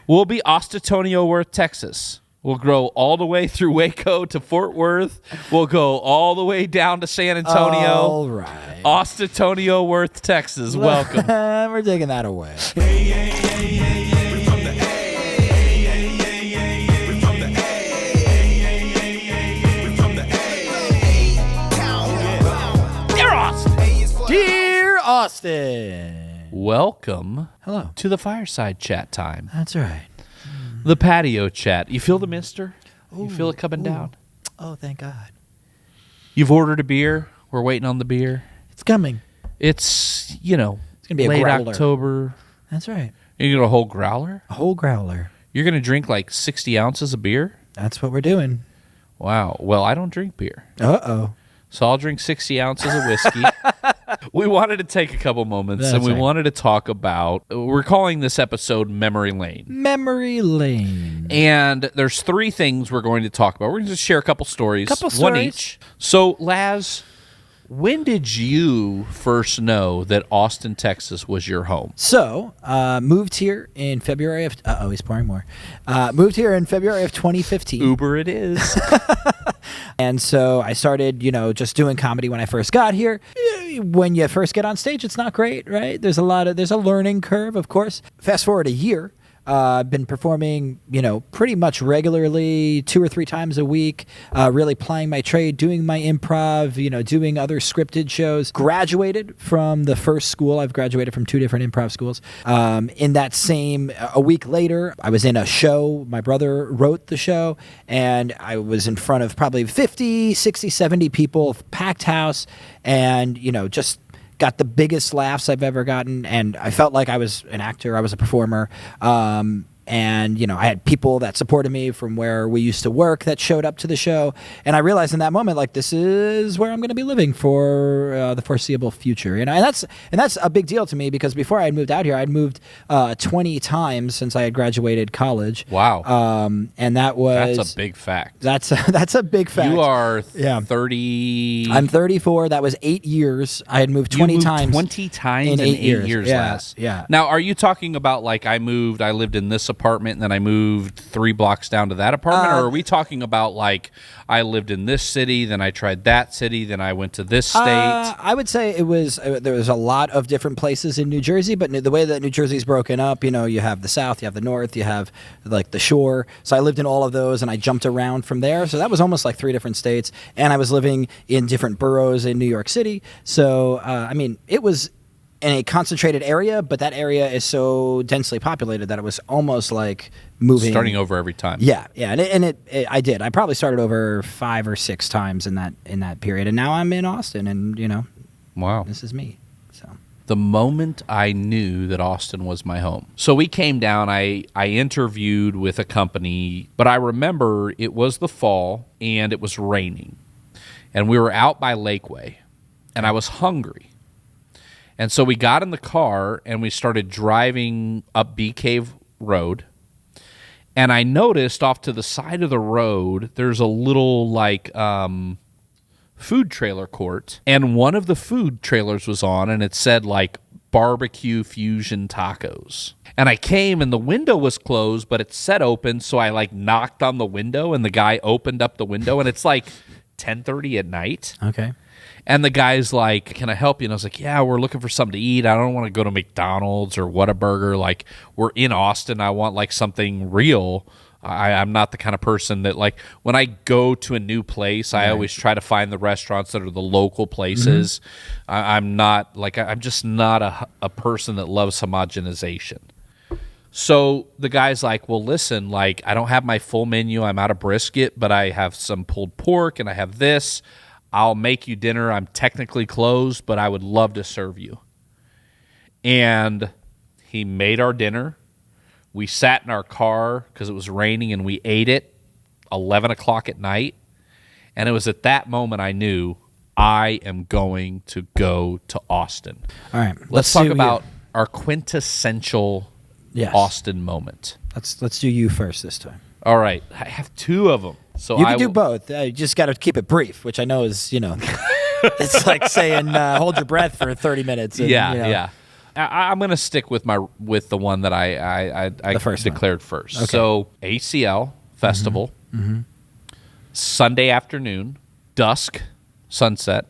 We'll be Ostatonio Worth, Texas. We'll grow all the way through Waco to Fort Worth. We'll go all the way down to San Antonio. All right. Ostatonio Worth, Texas. Welcome. We're taking that away. Dear Austin. Dear Austin. Welcome. Hello. To the fireside chat time. That's right. The patio chat. You feel the mister? You feel it coming down? Oh, thank God. You've ordered a beer. We're waiting on the beer. It's coming. It's, It's going to be a late growler. October. That's right. You're going to a whole growler? A whole growler. You're going to drink like 60 ounces of beer? That's what we're doing. Wow. Well, I don't drink beer. Uh-oh. So I'll drink 60 ounces of whiskey. We wanted to take a couple moments, and we wanted to talk about, we're calling this episode Memory Lane. Memory Lane. And there's three things we're going to talk about. We're going to share a couple stories. One each. So, Laz, when did you first know that Austin, Texas was your home? So, moved here in February of... Uh-oh, he's pouring more. Moved here in February of 2015. Uber it is. And so I started, just doing comedy when I first got here. When you first get on stage, it's not great, right? There's a learning curve, of course. Fast forward a year. I've been performing, pretty much regularly 2 or 3 times a week, really plying my trade, doing my improv, doing other scripted shows. Graduated from the first school. I've graduated from 2 different improv schools. In that a week later, I was in a show. My brother wrote the show, and I was in front of probably 50, 60, 70 people, packed house, and, just got the biggest laughs I've ever gotten, and I felt like I was an actor, I was a performer, and, I had people that supported me from where we used to work that showed up to the show, and I realized in that moment, like, this is where I'm going to be living for the foreseeable future, and that's a big deal to me, because before I had moved out here, I'd moved 20 times since I had graduated college. Wow. And that's a big fact. That's a big fact. You are 30... I'm 34. That was 8 years. I had moved 20 times. 20 times in 8 years, Laz. Yeah. Now, are you talking about, like, I lived in this apartment, and then I moved 3 blocks down to that apartment, or are we talking about, like, I lived in this city, then I tried that city, then I went to this state? I would say there was a lot of different places in New Jersey, but the way that New Jersey's broken up, you have the South, you have the North, you have, like, the shore. So I lived in all of those, and I jumped around from there. So that was almost like 3 different states, and I was living in different boroughs in New York City. So, it was in a concentrated area, but that area is so densely populated that it was almost like moving, starting over every time. Yeah, and I did. I probably started over 5 or 6 times in that period, and now I'm in Austin, and wow, this is me. So the moment I knew that Austin was my home, so we came down. I interviewed with a company, but I remember it was the fall and it was raining, and we were out by Lakeway, and I was hungry. And so we got in the car, and we started driving up Bee Cave Road. And I noticed off to the side of the road, there's a little, like, food trailer court. And one of the food trailers was on, and it said, like, barbecue fusion tacos. And I came, and the window was closed, but it said open, so I, like, knocked on the window, and the guy opened up the window, and it's, like, 10:30 at night. okay. And the guy's like, "Can I help you?" And I was like, "Yeah, we're looking for something to eat. I don't want to go to McDonald's or Whataburger. Like, we're in Austin. I want, like, something real." I'm not the kind of person that, like, when I go to a new place, I always try to find the restaurants that are the local places. Mm-hmm. I'm just not a person that loves homogenization. So the guy's like, "Well, listen, like, I don't have my full menu. I'm out of brisket, but I have some pulled pork and I have this. I'll make you dinner. I'm technically closed, but I would love to serve you." And he made our dinner. We sat in our car because it was raining, and we ate it 11 o'clock at night. And it was at that moment I knew I am going to go to Austin. All right. Let's talk about our quintessential Austin moment. Let's do you first this time. All right. I have 2 of them. So you can do both. You just got to keep it brief, which I know is, it's like saying hold your breath for 30 minutes. And, yeah. I'm going to stick with the one that I declared first. Okay. So ACL Festival, Sunday afternoon, dusk, sunset,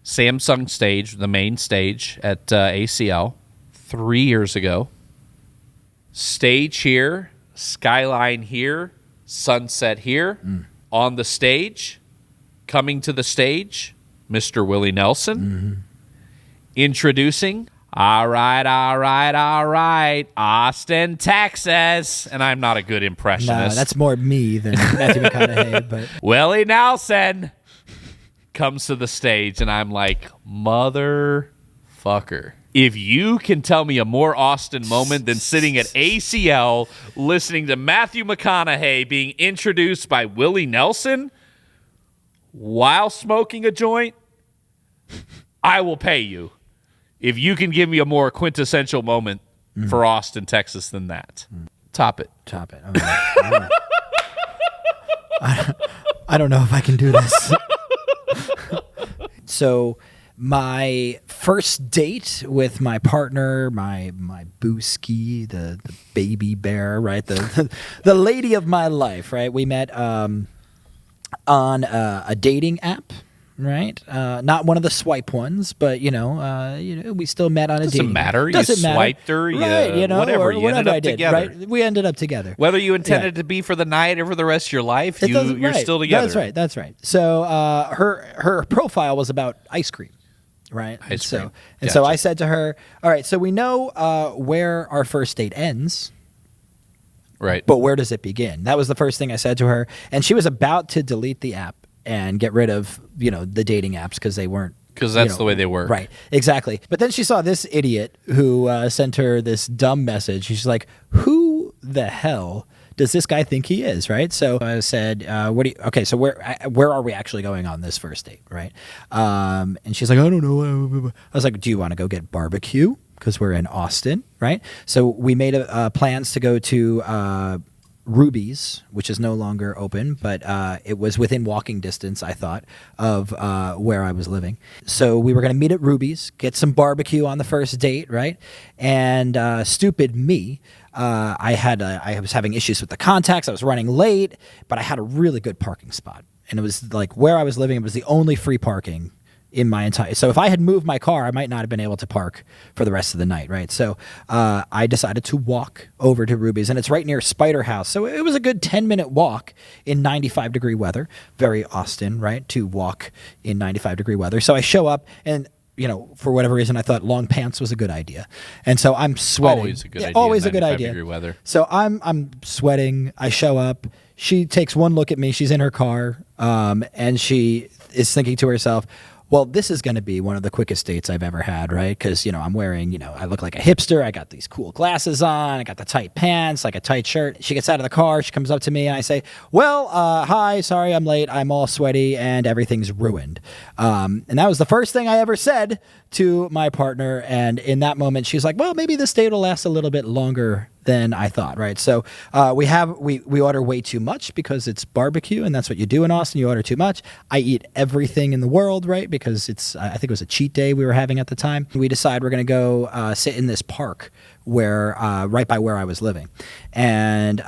Samsung stage, the main stage at ACL 3 years ago. Stage here, skyline here, sunset here. On the stage, coming to the stage, Mr. Willie Nelson. Introducing, all right, Austin, Texas. And I'm not a good impressionist. No, that's more me than Matthew McConaughey. But Willie Nelson comes to the stage, and I'm like, motherfucker. If you can tell me a more Austin moment than sitting at ACL listening to Matthew McConaughey being introduced by Willie Nelson while smoking a joint, I will pay you. If you can give me a more quintessential moment for Austin, Texas than that. Top it. Okay. I don't know if I can do this. So my first date with my partner, my booski, the baby bear, right? The lady of my life, right? We met on a dating app. Right, not one of the swipe ones, but we still met on a dating. Doesn't matter. Doesn't you matter. swiped her, right? Whatever. You ended up I did, together. Right? We ended up together. Whether you intended to be for the night or for the rest of your life, you're still together. That's right. So her profile was about ice cream, right? Ice cream. So I said to her, "All right, so we know where our first date ends." Right. But where does it begin? That was the first thing I said to her, and she was about to delete the app and get rid of, the dating apps because they weren't. Because that's the way they work. Right, exactly. But then she saw this idiot who sent her this dumb message. She's like, who the hell does this guy think he is, right? So I said, so where are we actually going on this first date, right? And she's like, I don't know. I was like, do you want to go get barbecue? Because we're in Austin, right? So we made plans to go to Ruby's, which is no longer open, but it was within walking distance, I thought, of where I was living. So we were going to meet at Ruby's, get some barbecue on the first date, right? And stupid me, I was having issues with the contacts. I was running late, but I had a really good parking spot. And it was like where I was living, it was the only free parking in my entire. So if I had moved my car, I might not have been able to park for the rest of the night, right? So I decided to walk over to Ruby's, and it's right near Spider House. So it was a good 10-minute walk in 95-degree weather. Very Austin, right? To walk in 95-degree weather. So I show up, and for whatever reason, I thought long pants was a good idea, and so I'm sweating. Always a good idea. Always a good idea. 95-degree weather. So I'm sweating. I show up. She takes one look at me. She's in her car, and she is thinking to herself, well, this is going to be one of the quickest dates I've ever had, right? Because, I'm wearing, I look like a hipster. I got these cool glasses on. I got the tight pants, like a tight shirt. She gets out of the car. She comes up to me, and I say, well, hi, sorry I'm late. I'm all sweaty, and everything's ruined. And that was the first thing I ever said to my partner. And in that moment, she's like, well, maybe this date will last a little bit longer than I thought, right? So we order way too much because it's barbecue, and that's what you do in Austin. You order too much. I eat everything in the world, right? Because I think it was a cheat day we were having at the time. We decide we're going to go sit in this park where right by where I was living, and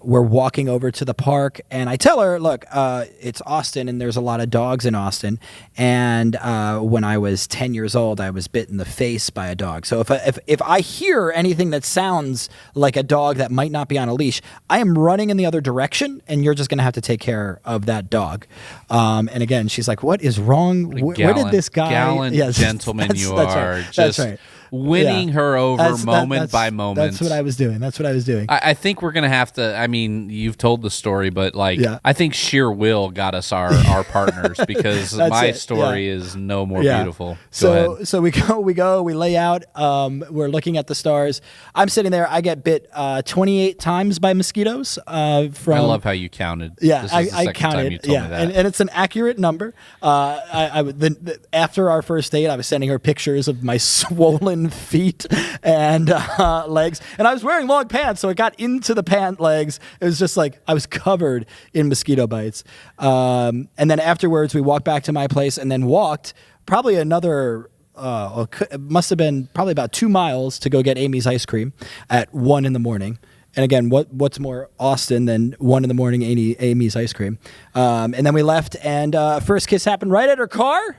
we're walking over to the park, and I tell her, look, it's Austin, and there's a lot of dogs in Austin, and when I was 10 years old, I was bit in the face by a dog. So if I hear anything that sounds like a dog that might not be on a leash, I am running in the other direction, and you're just going to have to take care of that dog. And again, she's like, what is wrong? Where did this guy? Gallant gentleman you are. That's right. Winning her over moment by moment. That's what I was doing. I think we're going to have to, you've told the story, but I think sheer will got us our partners, because my story is no more beautiful. So we lay out, we're looking at the stars. I'm sitting there, I get bit 28 times by mosquitoes. I love how you counted. Yeah, this is the second counted. time you told me that. And it's an accurate number. After our first date, I was sending her pictures of my swollen feet and legs, and I was wearing long pants, so it got into the pant legs. It was just like I was covered in mosquito bites. And then afterwards, we walked back to my place, and then walked probably another it must have been probably about 2 miles to go get Amy's ice cream at 1 in the morning. And again, what's more Austin than 1 in the morning Amy's ice cream? And then we left, and first kiss happened right at her car,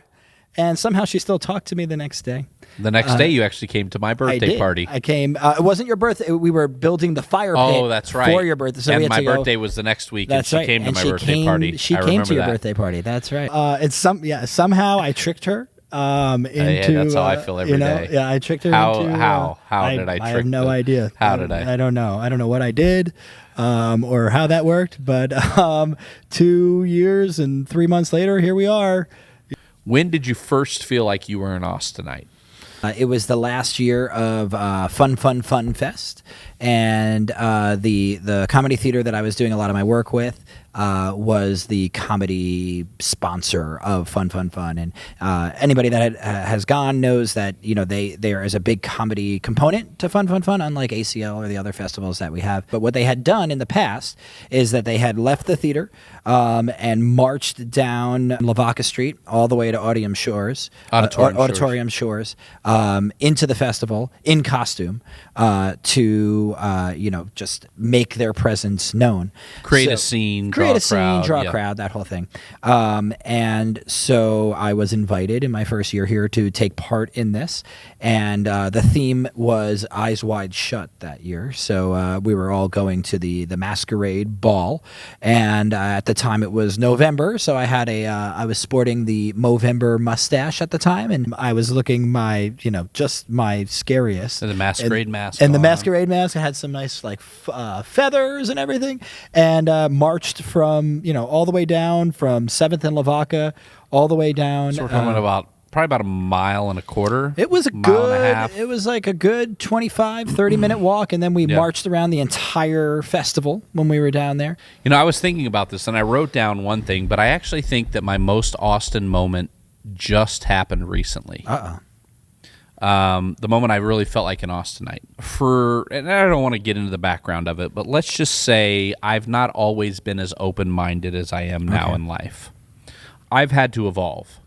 and somehow she still talked to me the next day. The next day, you actually came to my birthday party. I came. It wasn't your birthday. We were building the fire pit. Oh, that's right. For your birthday. So and we had my to go. birthday was the next week, That's and right. she came to And my she birthday came, party. She I came remember to your that. birthday party. That's right. Somehow I tricked her. Into, that's how I feel every day. Yeah, I tricked her. How into, did I trick? I have no idea. How did I? I don't know. I don't know what I did, or how that worked. But 2 years and 3 months later, here we are. When did you first feel like you were an Austinite? It was the last year of Fun Fest, and the comedy theater that I was doing a lot of my work with was the comedy sponsor of Fun, and anybody that has gone knows that there is a big comedy component to Fun, unlike ACL or the other festivals that we have. But what they had done in the past is that they had left the theater and marched down Lavaca Street all the way to Auditorium Shores, into the festival in costume to just make their presence known, create a scene, draw a crowd, that whole thing. And so I was invited in my first year here to take part in this, and the theme was Eyes Wide Shut that year. So we were all going to the masquerade ball, and at the time it was November, so I was sporting the Movember mustache at the time, and I was looking my scariest. And the masquerade mask. And the masquerade mask, I had some nice feathers and everything, and marched from all the way down from 7th and Lavaca all the way down. So we're talking probably about a mile and a quarter. It was it was like a good 25-30 minute walk, and then we marched around the entire festival when we were down there. I was thinking about this, and I wrote down one thing, but I actually think that my most Austin moment just happened recently. The moment I really felt like an Austinite. And I don't want to get into the background of it, but let's just say I've not always been as open-minded as I am now in life. I've had to evolve.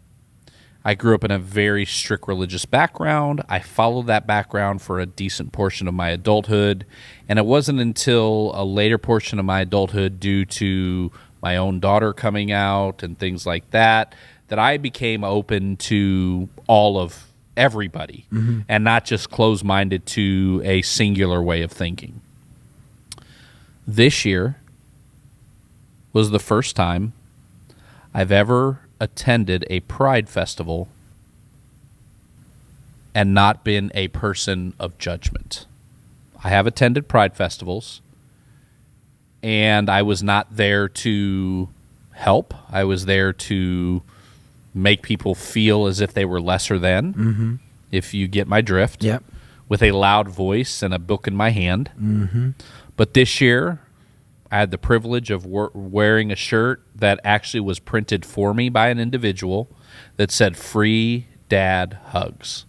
I grew up in a very strict religious background. I followed that background for a decent portion of my adulthood, and it wasn't until a later portion of my adulthood, due to my own daughter coming out and things like that, that I became open to all of everybody, and not just closed-minded to a singular way of thinking. This year was the first time I've ever attended a Pride festival and not been a person of judgment. I have attended Pride festivals, and I was not there to help. I was there to make people feel as if they were lesser than, if you get my drift, with a loud voice and a book in my hand. But this year, I had the privilege of wearing a shirt that actually was printed for me by an individual that said, "Free Dad Hugs."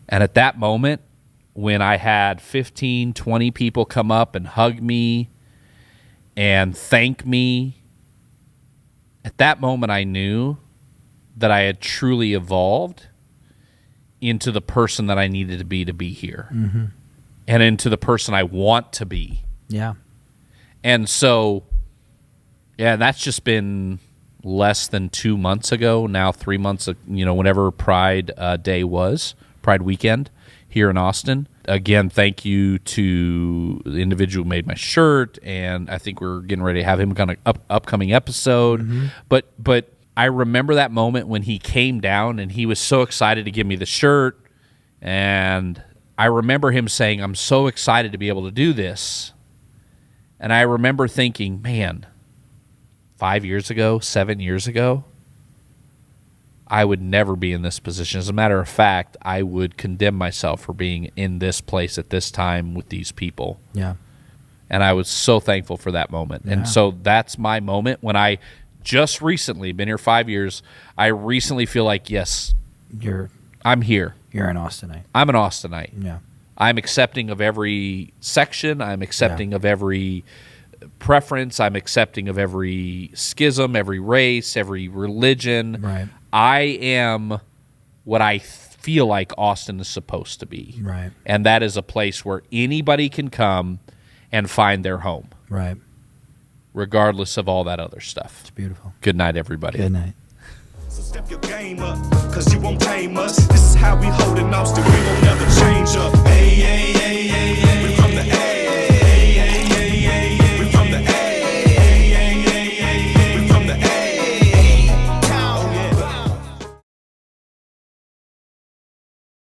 And at that moment, when I had 15, 20 people come up and hug me and thank me, at that moment I knew that I had truly evolved into the person that I needed to be here, and into the person I want to be. Yeah. And so, that's just been less than 2 months ago, now 3 months, whenever Pride Day was, Pride weekend here in Austin. Again, thank you to the individual who made my shirt, and I think we're getting ready to have him on an upcoming episode. But I remember that moment when he came down, and he was so excited to give me the shirt, and I remember him saying, "I'm so excited to be able to do this." And I remember thinking, man, 5 years ago, 7 years ago, I would never be in this position. As a matter of fact, I would condemn myself for being in this place at this time with these people. Yeah. And I was so thankful for that moment. Yeah. And so that's my moment when I just recently, been here 5 years, I recently feel like, yes, I'm here. You're an Austinite. I'm an Austinite. Yeah. I'm accepting of every section. I'm accepting of every preference. I'm accepting of every schism, every race, every religion. Right. I am what I feel like Austin is supposed to be. Right. And that is a place where anybody can come and find their home. Right. Regardless of all that other stuff. It's beautiful. Good night, everybody. Good night. So step your game up, cause you won't tame us. This is how we hold it, Austin. We won't never change up.